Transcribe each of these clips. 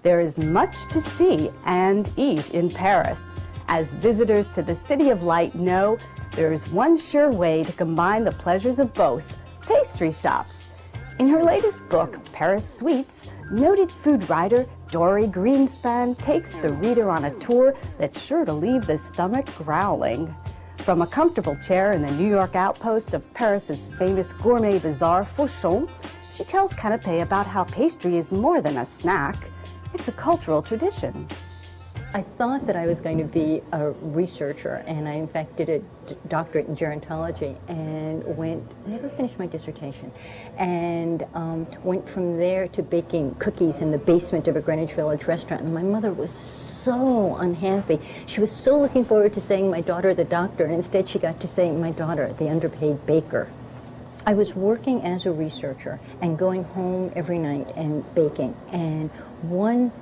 There is much to see and eat in Paris. As visitors to the City of Light know, there is one sure way to combine the pleasures of both: pastry shops. In her latest book, Paris Sweets, noted food writer Dory Greenspan takes the reader on a tour that's sure to leave the stomach growling. From a comfortable chair in the New York outpost of Paris's famous gourmet bazaar, Fauchon, she tells Canapé about how pastry is more than a snack. It's a cultural tradition. I thought that I was going to be a researcher, and I in fact did a doctorate in gerontology and never finished my dissertation, and went from there to baking cookies in the basement of a Greenwich Village restaurant. And my mother was so unhappy. She was so looking forward to saying my daughter the doctor, and instead she got to say my daughter the underpaid baker. I was working as a researcher and going home every night and baking, and one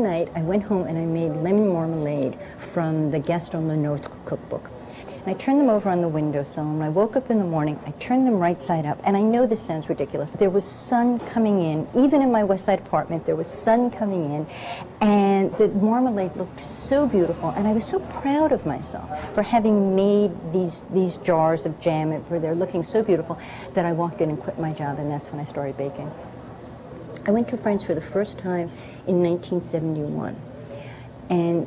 night I went home and I made lemon marmalade from the Gaston Lenôtre cookbook. And I turned them over on the windowsill, and when I woke up in the morning, I turned them right side up. And I know this sounds ridiculous. There was sun coming in. Even in my West Side apartment, there was sun coming in, and the marmalade looked so beautiful. And I was so proud of myself for having made these jars of jam, and for their looking so beautiful, that I walked in and quit my job, and that's when I started baking. I went to France for the first time in 1971, and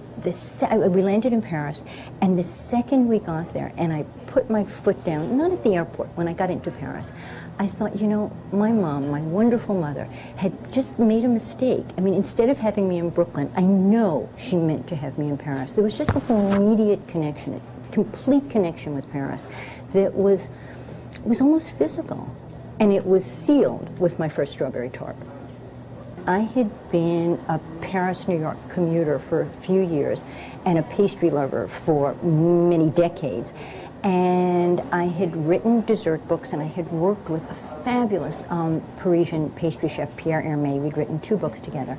we landed in Paris, and the second we got there, and I put my foot down, not at the airport, when I got into Paris, I thought, you know, my mom, my wonderful mother, had just made a mistake. I mean, instead of having me in Brooklyn, I know she meant to have me in Paris. There was just this immediate connection, a complete connection with Paris that was almost physical, and it was sealed with my first strawberry tart. I had been a Paris-New York commuter for a few years and a pastry lover for many decades. And I had written dessert books, and I had worked with a fabulous Parisian pastry chef, Pierre Hermé. We'd written 2 books together.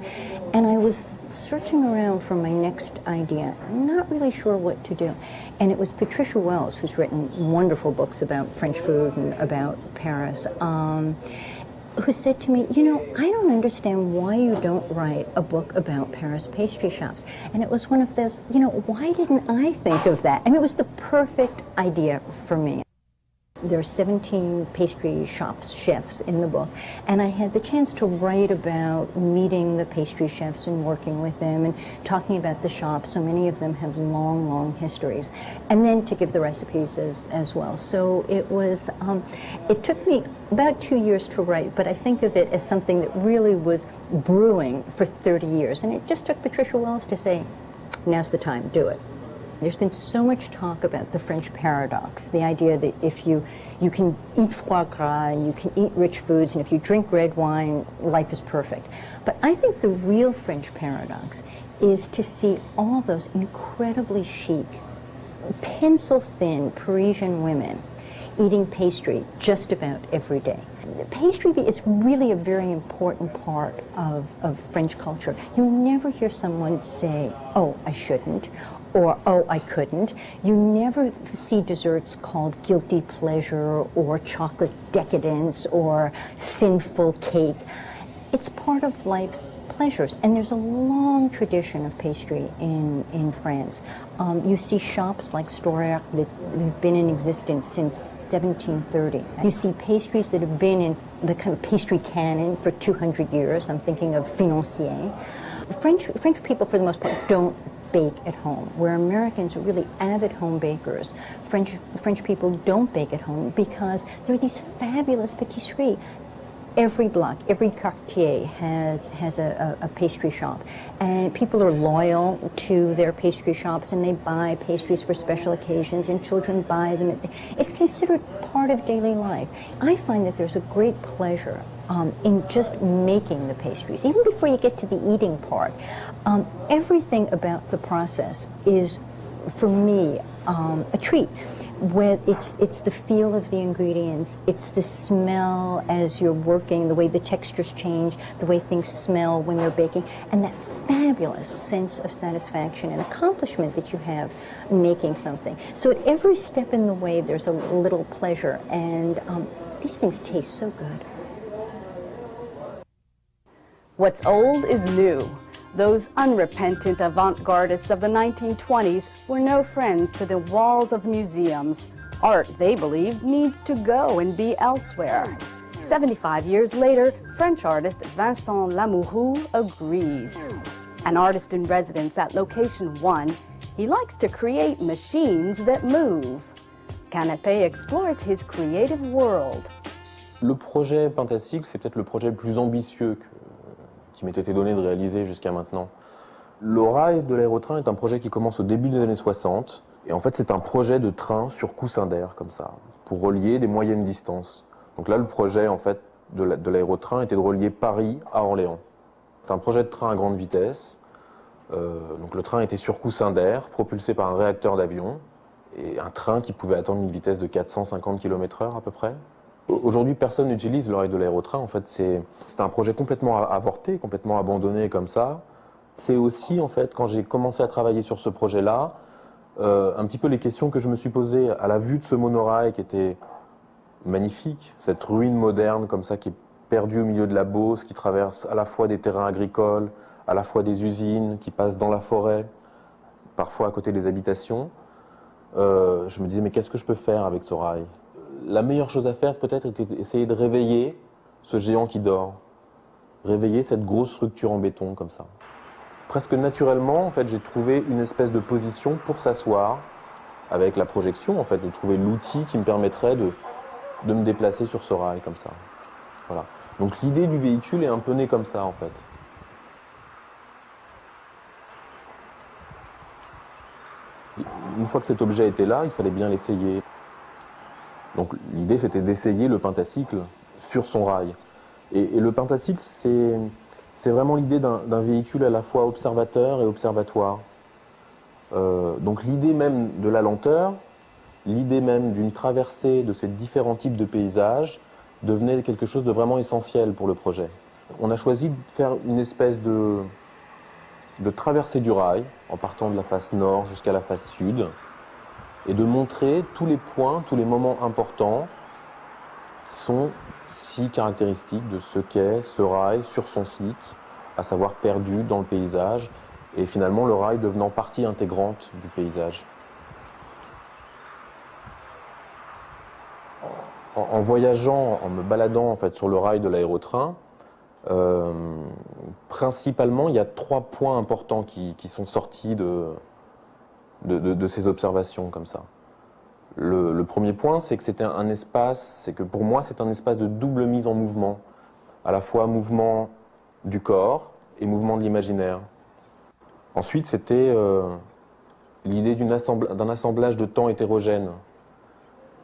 And I was searching around for my next idea, not really sure what to do. And it was Patricia Wells, who's written wonderful books about French food and about Paris, who said to me, you know, I don't understand why you don't write a book about Paris pastry shops. And it was one of those, you know, why didn't I think of that? And it was the perfect idea for me. There are 17 pastry shops, chefs in the book, and I had the chance to write about meeting the pastry chefs and working with them and talking about the shops. So many of them have long, long histories, and then to give the recipes as well. So it was, it took me about 2 years to write, but I think of it as something that really was brewing for 30 years. And it just took Patricia Wells to say, now's the time, do it. There's been so much talk about the French paradox, the idea that if you can eat foie gras and you can eat rich foods, and if you drink red wine, life is perfect. But I think the real French paradox is to see all those incredibly chic, pencil-thin Parisian women eating pastry just about every day. Pastry is really a very important part of French culture. You never hear someone say, oh, I shouldn't, or, oh, I couldn't. You never see desserts called guilty pleasure or chocolate decadence or sinful cake. It's part of life's pleasures, and there's a long tradition of pastry in France. You see shops like Storer that have been in existence since 1730. You see pastries that have been in the kind of pastry canon for 200 years. I'm thinking of Financier. French people, for the most part, don't bake at home, where Americans are really avid home bakers. French people don't bake at home because there are these fabulous patisseries. Every block, every quartier has a pastry shop, and people are loyal to their pastry shops, and they buy pastries for special occasions, and children buy them. It's considered part of daily life. I find that there's a great pleasure in just making the pastries, even before you get to the eating part. Everything about the process is, for me, a treat. Where it's the feel of the ingredients, it's the smell as you're working, the way the textures change, the way things smell when they're baking, and that fabulous sense of satisfaction and accomplishment that you have making something. So at every step in the way, there's a little pleasure, and these things taste so good. What's old is new. Those unrepentant avant-gardists of the 1920s were no friends to the walls of museums. Art, they believed, needs to go and be elsewhere. 75 years later, French artist Vincent Lamoureux agrees. An artist in residence at Location 1, he likes to create machines that move. Canapé explores his creative world. Le projet Pentacycle, c'est peut-être le projet le plus ambitieux qui m'ait été donné de réaliser jusqu'à maintenant. Le rail de l'aérotrain est un projet qui commence au début des années 60. Et en fait, c'est un projet de train sur coussin d'air, comme ça, pour relier des moyennes distances. Donc là, le projet en fait, de l'aérotrain était de relier Paris à Orléans. C'est un projet de train à grande vitesse. Donc le train était sur coussin d'air, propulsé par un réacteur d'avion, et un train qui pouvait atteindre une vitesse de 450 km/h à peu près. Aujourd'hui, personne n'utilise le rail de l'aérotrain. En fait, c'est un projet complètement avorté, complètement abandonné comme ça. C'est aussi, en fait, quand j'ai commencé à travailler sur ce projet-là, un petit peu les questions que je me suis posées à la vue de ce monorail qui était magnifique, cette ruine moderne comme ça qui est perdue au milieu de la Beauce, qui traverse à la fois des terrains agricoles, à la fois des usines, qui passe dans la forêt, parfois à côté des habitations. Je me disais, mais qu'est-ce que je peux faire avec ce rail? La meilleure chose à faire peut-être était d'essayer de réveiller ce géant qui dort, réveiller cette grosse structure en béton comme ça. Presque naturellement, en fait, j'ai trouvé une espèce de position pour s'asseoir avec la projection, en fait, de trouver l'outil qui me permettrait de me déplacer sur ce rail comme ça. Voilà. Donc l'idée du véhicule est un peu née comme ça, en fait. Une fois que cet objet était là, il fallait bien l'essayer. Donc l'idée, c'était d'essayer le pentacycle sur son rail. Et le pentacycle, c'est vraiment l'idée d'un véhicule à la fois observateur et observatoire. Donc l'idée même de la lenteur, l'idée même d'une traversée de ces différents types de paysages devenait quelque chose de vraiment essentiel pour le projet. On a choisi de faire une espèce de traversée du rail, en partant de la face nord jusqu'à la face sud, et de montrer tous les points, tous les moments importants qui sont si caractéristiques de ce qu'est ce rail sur son site, à savoir perdu dans le paysage, et finalement le rail devenant partie intégrante du paysage. En voyageant, en me baladant en fait, sur le rail de l'aérotrain, principalement il y a 3 points importants qui sont sortis de ces observations comme ça. Le premier point, c'est que c'était un espace, c'est que pour moi c'est un espace de double mise en mouvement, à la fois mouvement du corps et mouvement de l'imaginaire. Ensuite, c'était l'idée d'un assemblage de temps hétérogène.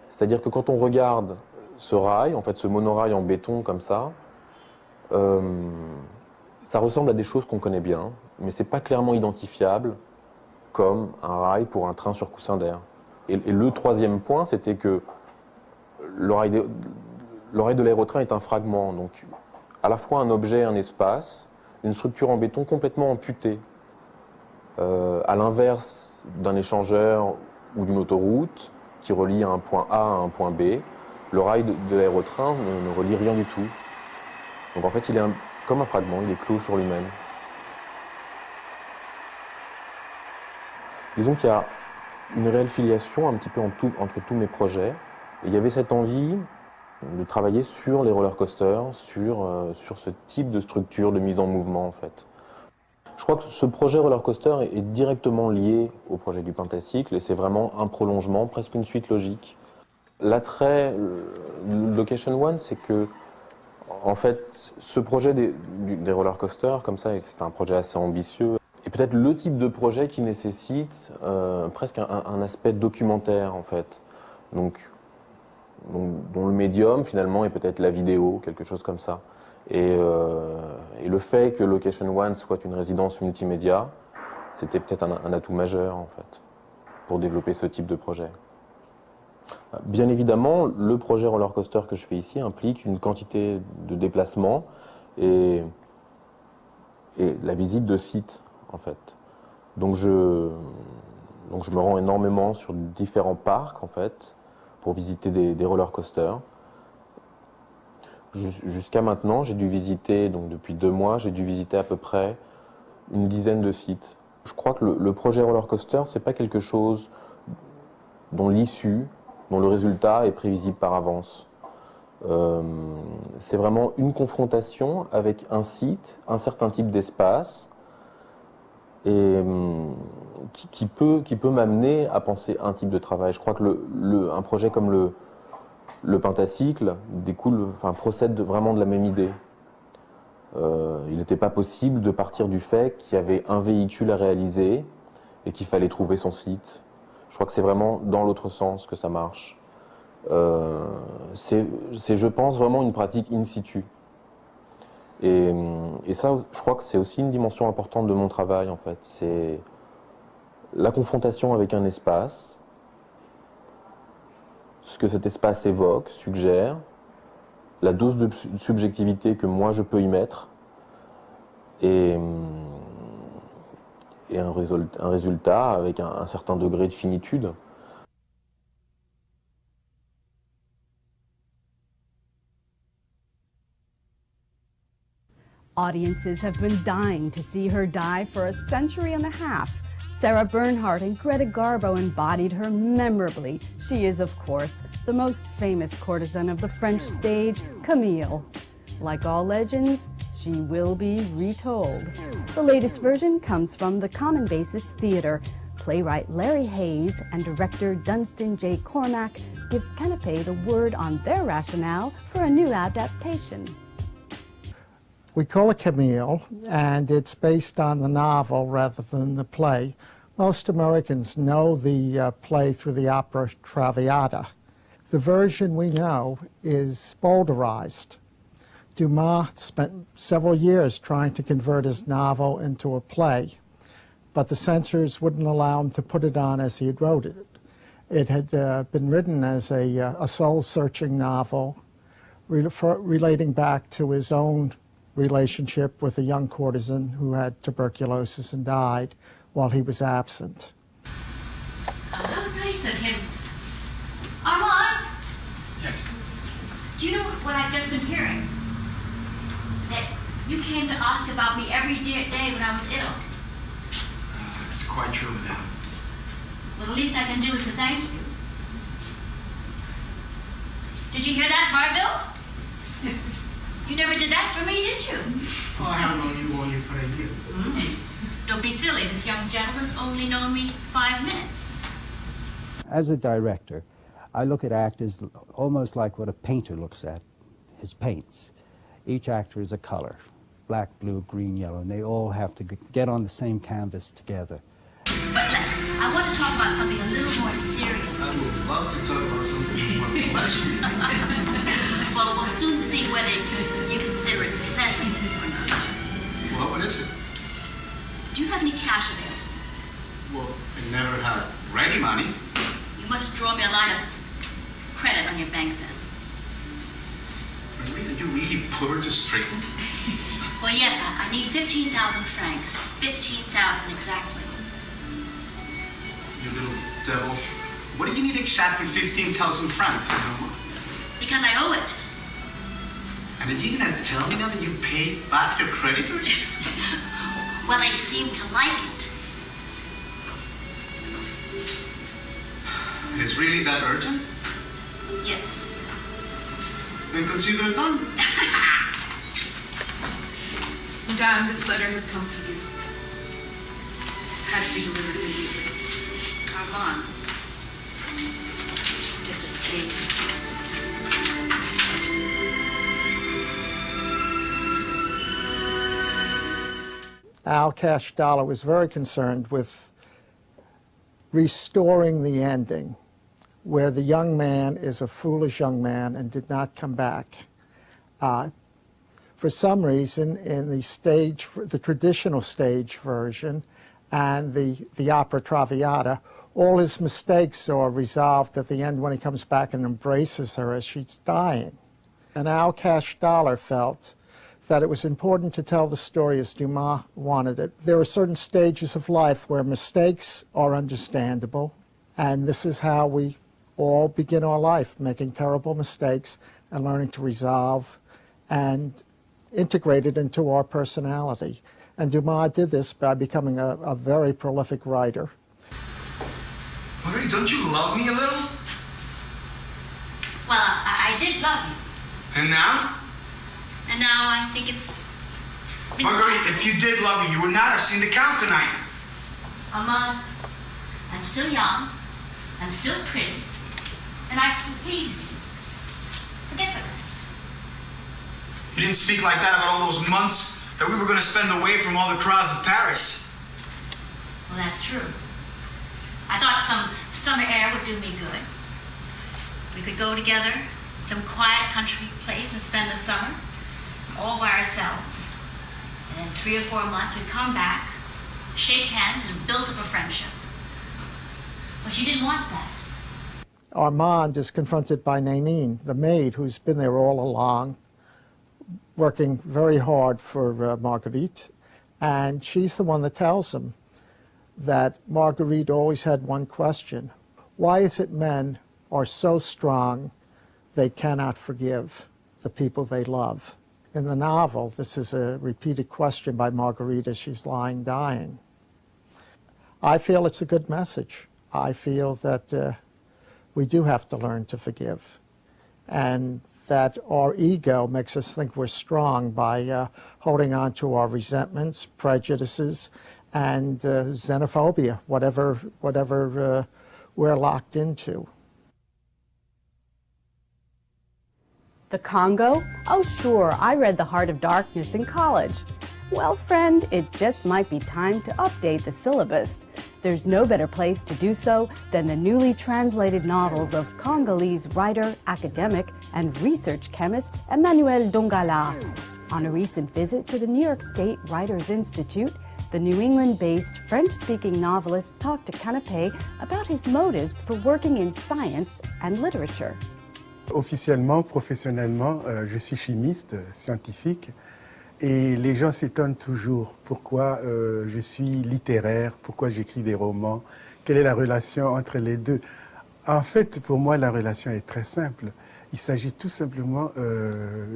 C'est-à-dire que quand on regarde ce rail, en fait ce monorail en béton comme ça ressemble à des choses qu'on connaît bien, mais c'est pas clairement identifiable comme un rail pour un train sur coussin d'air. Et le troisième point, c'était que le rail de l'aérotrain est un fragment, donc à la fois un objet, un espace, une structure en béton complètement amputée. À l'inverse d'un échangeur ou d'une autoroute qui relie un point A à un point B, le rail de l'aérotrain ne relie rien du tout. Donc en fait, il est comme un fragment, il est clos sur lui-même. Disons qu'il y a une réelle filiation un petit peu entre tous mes projets. Et il y avait cette envie de travailler sur les roller coasters, sur ce type de structure de mise en mouvement en fait. Je crois que ce projet roller coaster est directement lié au projet du pentacycle et c'est vraiment un prolongement, presque une suite logique. L'attrait de Location One, c'est que en fait, ce projet des roller coasters, comme ça, c'est un projet assez ambitieux. Et peut-être le type de projet qui nécessite presque un aspect documentaire, en fait. Donc, dont le médium, finalement, est peut-être la vidéo, quelque chose comme ça. Et le fait que Location One soit une résidence multimédia, c'était peut-être un atout majeur, en fait, pour développer ce type de projet. Bien évidemment, le projet roller coaster que je fais ici implique une quantité de déplacements et la visite de sites, en fait. Donc je me rends énormément sur différents parcs, en fait, pour visiter des roller coasters. Jusqu'à maintenant, j'ai dû visiter, donc depuis 2 mois, j'ai dû visiter à peu près une dizaine de sites. Je crois que le projet roller coaster, c'est pas quelque chose dont l'issue, dont le résultat est prévisible par avance. C'est vraiment une confrontation avec un site, un certain type d'espace, et qui peut m'amener à penser un type de travail. Je crois que un projet comme le pentacycle procède vraiment de la même idée. Il n'était pas possible de partir du fait qu'il y avait un véhicule à réaliser et qu'il fallait trouver son site. Je crois que c'est vraiment dans l'autre sens que ça marche. C'est, je pense, vraiment une pratique in situ. Et ça, je crois que c'est aussi une dimension importante de mon travail, en fait. C'est la confrontation avec un espace, ce que cet espace évoque, suggère, la dose de subjectivité que moi je peux y mettre, et un résultat avec un certain degré de finitude. Audiences have been dying to see her die for a century and a half. Sarah Bernhardt and Greta Garbo embodied her memorably. She is, of course, the most famous courtesan of the French stage, Camille. Like all legends, she will be retold. The latest version comes from the Common Basis Theatre. Playwright Larry Hayes and director Dunstan J. Cormack give Canapé the word on their rationale for a new adaptation. We call it Camille, and it's based on the novel rather than the play. Most Americans know the play through the opera Traviata. The version we know is Bowdlerized. Dumas spent several years trying to convert his novel into a play, but the censors wouldn't allow him to put it on as he had wrote it. It had been written as a soul-searching novel relating back to his own relationship with a young courtesan who had tuberculosis and died while he was absent. How nice of him. Armand? Yes? Do you know what I've just been hearing? That you came to ask about me every day when I was ill. It's quite true, madame. Well, the least I can do is to thank you. Did you hear that, Marville? You never did that for me, did you? Oh, I haven't known you only for a year. Don't be silly. This young gentleman's only known me 5 minutes. As a director, I look at actors almost like what a painter looks at his paints. Each actor is a color, black, blue, green, yellow, and they all have to get on the same canvas together. But listen, I want to talk about something a little more serious. I would love to talk about something more pleasant. Well, we'll soon see whether you consider it pleasant or not. Well, what is it? Do you have any cash available? Well, I never had ready money. You must draw me a line of credit on your bank then. Marie, are you really poor to straighten? Well, yes, I need 15,000 francs. 15,000 exactly. You little devil. What do you need exactly 15,000 francs? Because I owe it. And are you gonna tell me now that you paid back your creditors? Well, they seem to like it. And it's really that urgent? Yes. Then consider it done. Madame, this letter has come for you. Had to be delivered immediately. Armand. Just escaped. Al Cash Dollar was very concerned with restoring the ending, where the young man is a foolish young man and did not come back. For some reason, in the traditional stage version and the opera Traviata, all his mistakes are resolved at the end when he comes back and embraces her as she's dying. And Al Cash Dollar felt that it was important to tell the story as Dumas wanted it. There are certain stages of life where mistakes are understandable, and this is how we all begin our life, making terrible mistakes and learning to resolve and integrate it into our personality. And Dumas did this by becoming a very prolific writer. Marguerite, don't you love me a little? Well, I did love you. And now? And now I think it's... Marguerite, if you did love me, you would not have seen the Count tonight. Mama, I'm still young. I'm still pretty. And I pleased you. Forget the rest. You didn't speak like that about all those months that we were going to spend away from all the crowds of Paris. Well, that's true. I thought some summer air would do me good. We could go together in some quiet country place and spend the summer all by ourselves. And in 3 or 4 months, we'd come back, shake hands, and build up a friendship. But you didn't want that. Armand is confronted by Nanine, the maid, who's been there all along, working very hard for Marguerite. And she's the one that tells him that Marguerite always had one question: why is it men are so strong they cannot forgive the people they love? In the novel, this is a repeated question by Marguerite as she's lying dying. I feel it's a good message. I feel that we do have to learn to forgive, and that our ego makes us think we're strong by holding on to our resentments, prejudices, and xenophobia, whatever we're locked into. The Congo? Oh sure, I read The Heart of Darkness in college. Well, friend, it just might be time to update the syllabus. There's no better place to do so than the newly translated novels of Congolese writer, academic, and research chemist Emmanuel Dongala. On a recent visit to the New York State Writers Institute, the New England-based French-speaking novelist talked to Canapé about his motives for working in science and literature. Officiellement, professionnellement, je suis chimiste, scientifique, et les gens s'étonnent toujours pourquoi je suis littéraire, pourquoi j'écris des romans, quelle est la relation entre les deux. En fait, pour moi, la relation est très simple. Il s'agit tout simplement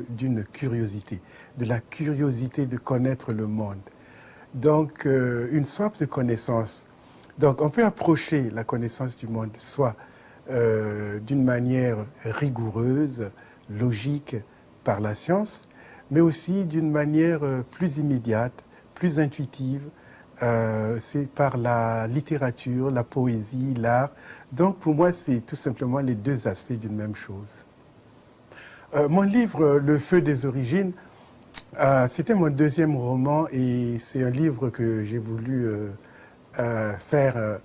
d'une curiosité, de la curiosité de connaître le monde. Donc, une soif de connaissance. Donc, on peut approcher la connaissance du monde soit d'une manière rigoureuse, logique, par la science, mais aussi d'une manière plus immédiate, plus intuitive. C'est par la littérature, la poésie, l'art. Donc, pour moi, c'est tout simplement les deux aspects d'une même chose. Mon livre, Le Feu des origines, c'était mon deuxième roman et c'est un livre que j'ai voulu faire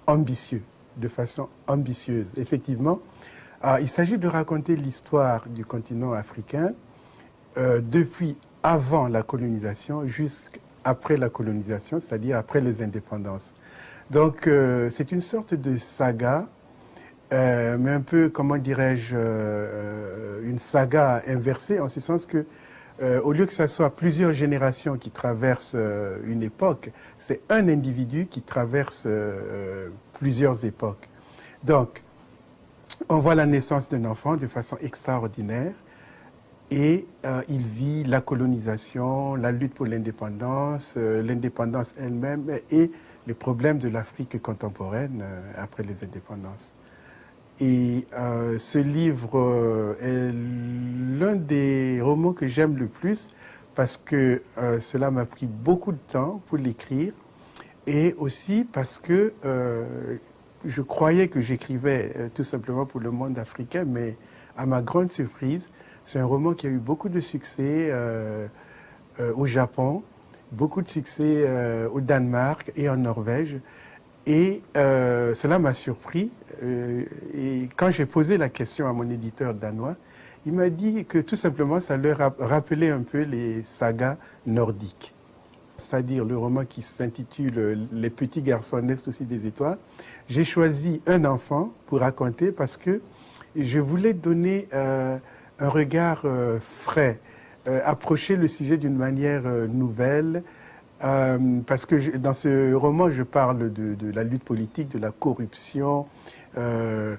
ambitieux, de façon ambitieuse. Effectivement, il s'agit de raconter l'histoire du continent africain depuis avant la colonisation jusqu'après la colonisation, c'est-à-dire après les indépendances. Donc, c'est une sorte de saga, mais un peu, comment dirais-je, une saga inversée, en ce sens que, au lieu que ce soit plusieurs générations qui traversent une époque, c'est un individu qui traverse plusieurs époques. Donc, on voit la naissance d'un enfant de façon extraordinaire et il vit la colonisation, la lutte pour l'indépendance, l'indépendance elle-même et les problèmes de l'Afrique contemporaine après les indépendances. Et ce livre est l'un des romans que j'aime le plus parce que cela m'a pris beaucoup de temps pour l'écrire et aussi parce que je croyais que j'écrivais tout simplement pour le monde africain, mais à ma grande surprise, c'est un roman qui a eu beaucoup de succès au Japon, beaucoup de succès au Danemark et en Norvège. Et cela m'a surpris. Et quand j'ai posé la question à mon éditeur danois, il m'a dit que tout simplement ça leur rappelait un peu les sagas nordiques. C'est-à-dire le roman qui s'intitule « Les petits garçons naissent aussi des étoiles ». J'ai choisi un enfant pour raconter parce que je voulais donner un regard frais, approcher le sujet d'une manière nouvelle, parce que dans ce roman, je parle de la lutte politique, de la corruption, de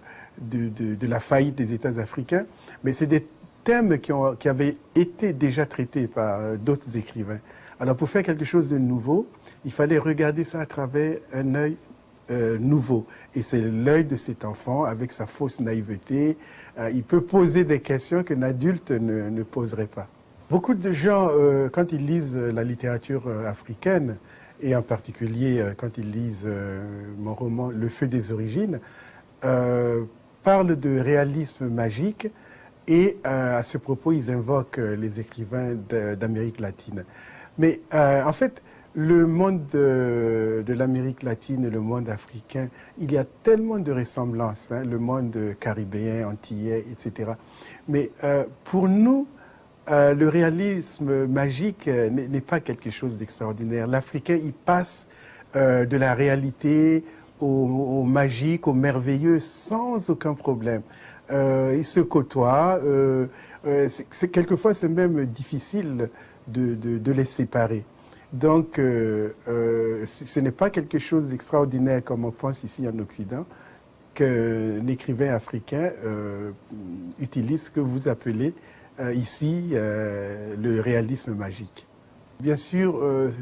la faillite des États africains, mais c'est des thèmes qui avaient été déjà traités par d'autres écrivains. Alors pour faire quelque chose de nouveau, il fallait regarder ça à travers un œil nouveau. Et c'est l'œil de cet enfant avec sa fausse naïveté. Il peut poser des questions qu'un adulte ne poserait pas. Beaucoup de gens, quand ils lisent la littérature africaine, et en particulier quand ils lisent mon roman Le feu des origines, parlent de réalisme magique et à ce propos, ils invoquent les écrivains d'Amérique latine. Mais en fait, le monde de l'Amérique latine et le monde africain, il y a tellement de ressemblances, hein, le monde caribéen, antillais, etc. Mais pour nous, le réalisme magique n'est pas quelque chose d'extraordinaire. L'Africain, il passe de la réalité au magique, au merveilleux, sans aucun problème. Ils se côtoient. Quelquefois, c'est même difficile de les séparer. Donc, ce n'est pas quelque chose d'extraordinaire comme on pense ici en Occident, qu'un écrivain africain utilise ce que vous appelez ici le réalisme magique. Bien sûr,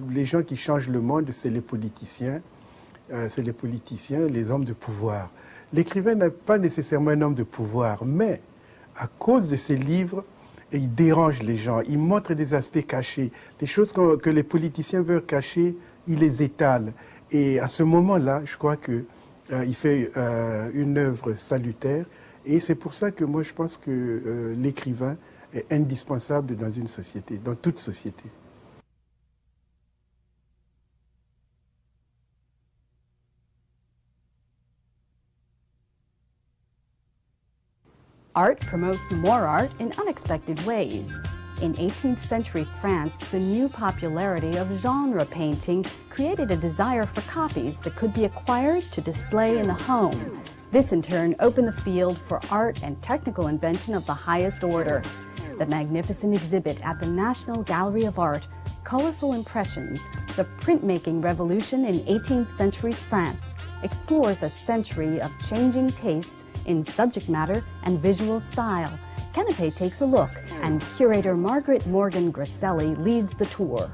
les gens qui changent le monde, c'est les politiciens, les hommes de pouvoir. L'écrivain n'est pas nécessairement un homme de pouvoir, mais à cause de ses livres, il dérange les gens, il montre des aspects cachés. Les choses que les politiciens veulent cacher, il les étale. Et à ce moment-là, je crois qu'il fait une œuvre salutaire. Et c'est pour ça que moi, je pense que l'écrivain est indispensable dans une société, dans toute société. Art promotes more art in unexpected ways. In 18th century France, the new popularity of genre painting created a desire for copies that could be acquired to display in the home. This in turn opened the field for art and technical invention of the highest order. The magnificent exhibit at the National Gallery of Art, Colorful Impressions, the printmaking revolution in 18th century France, explores a century of changing tastes in subject matter and visual style. Canapé takes a look, and curator Margaret Morgan Grasselli leads the tour.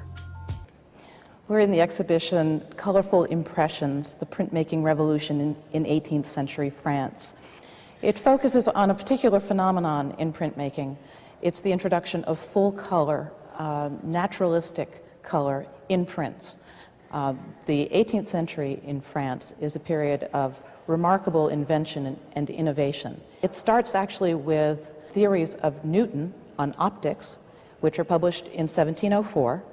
We're in the exhibition Colorful Impressions, the Printmaking Revolution in 18th Century France. It focuses on a particular phenomenon in printmaking. It's the introduction of full color, naturalistic color in prints. The 18th century in France is a period of remarkable invention and innovation. It starts actually with theories of Newton on optics, which are published in 1704,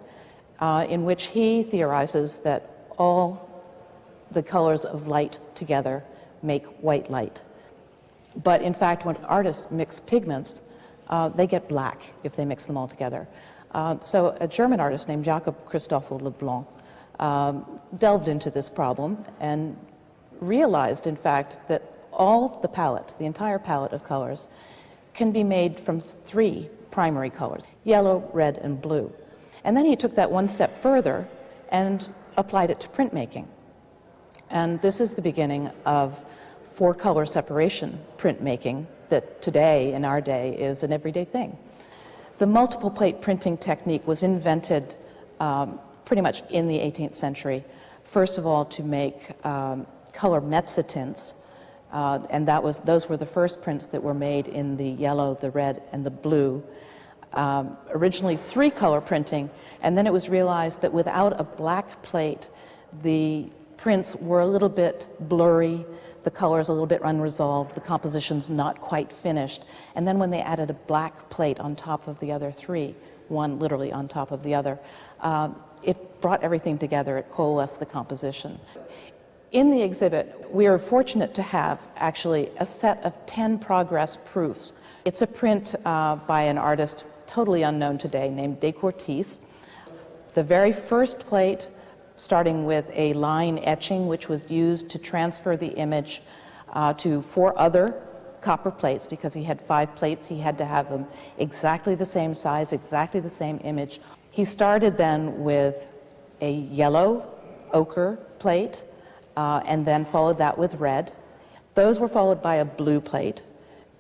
in which he theorizes that all the colors of light together make white light. But in fact, when artists mix pigments, they get black if they mix them all together. So a German artist named Jakob Christoffel Leblanc delved into this problem and realized, in fact, that all the palette, the entire palette of colors, can be made from three primary colors: yellow, red, and blue. And then he took that one step further and applied it to printmaking. And this is the beginning of four-color separation printmaking that today, in our day, is an everyday thing. The multiple plate printing technique was invented pretty much in the 18th century, first of all to make color mezzotints, and those were the first prints that were made in the yellow, the red, and the blue. Originally three-color printing, and then it was realized that without a black plate, the prints were a little bit blurry, the colors a little bit unresolved, the compositions not quite finished. And then when they added a black plate on top of the other three, one literally on top of the other, it brought everything together, it coalesced the composition. In the exhibit, we are fortunate to have actually a set of 10 progress proofs. It's a print by an artist totally unknown today named Descourtis. The very first plate, starting with a line etching, which was used to transfer the image to 4 other copper plates. Because he had 5 plates, he had to have them exactly the same size, exactly the same image. He started then with a yellow ochre plate, and then followed that with red. Those were followed by a blue plate,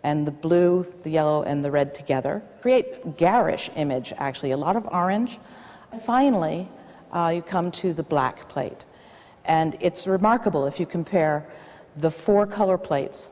and the blue, the yellow, and the red together create a garish image, actually, a lot of orange, Finally, you come to the black plate. And it's remarkable if you compare the 4 color plates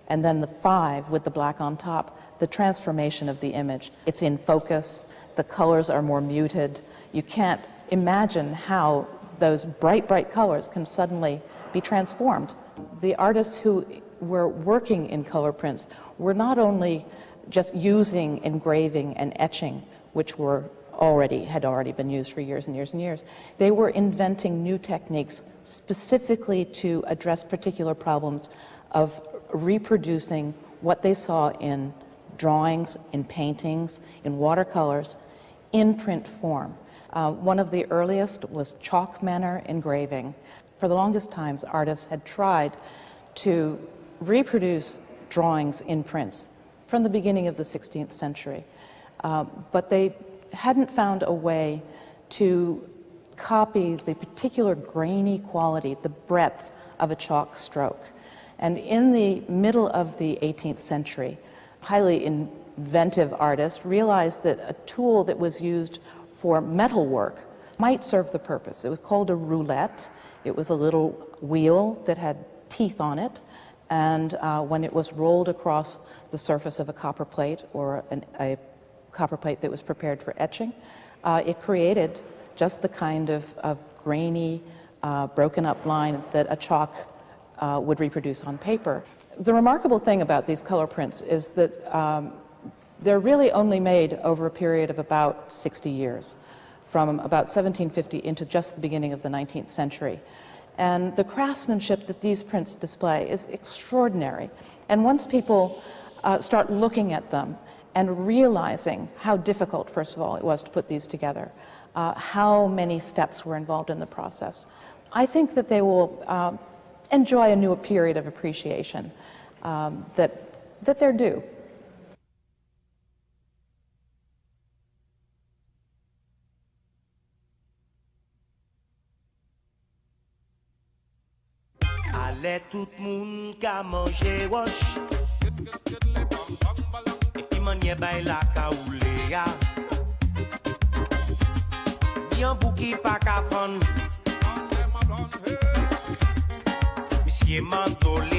and then the 5 with the black on top, the transformation of the image. It's in focus, the colors are more muted. You can't imagine how those bright, bright colors can suddenly be transformed. The artists who were working in color prints were not only just using engraving and etching, which had already been used for years and years and years. They were inventing new techniques specifically to address particular problems of reproducing what they saw in drawings, in paintings, in watercolors, in print form. One of the earliest was chalk manner engraving. For the longest times, artists had tried to reproduce drawings in prints from the beginning of the 16th century, but they hadn't found a way to copy the particular grainy quality, the breadth of a chalk stroke. And in the middle of the 18th century, highly inventive artists realized that a tool that was used for metal work might serve the purpose. It was called a roulette. It was a little wheel that had teeth on it, and when it was rolled across the surface of a copper plate or a copper plate that was prepared for etching, it created just the kind of grainy, broken up line that a chalk would reproduce on paper. The remarkable thing about these color prints is that they're really only made over a period of about 60 years, from about 1750 into just the beginning of the 19th century. And the craftsmanship that these prints display is extraordinary. And once people start looking at them and realizing how difficult, first of all, it was to put these together, how many steps were involved in the process, I think that they will enjoy a new period of appreciation that they're due. Allez tout moun ka manje wash. Et puis manye bay la ka oule ya. Bien bouki pa ka fon. Monsieur Mantole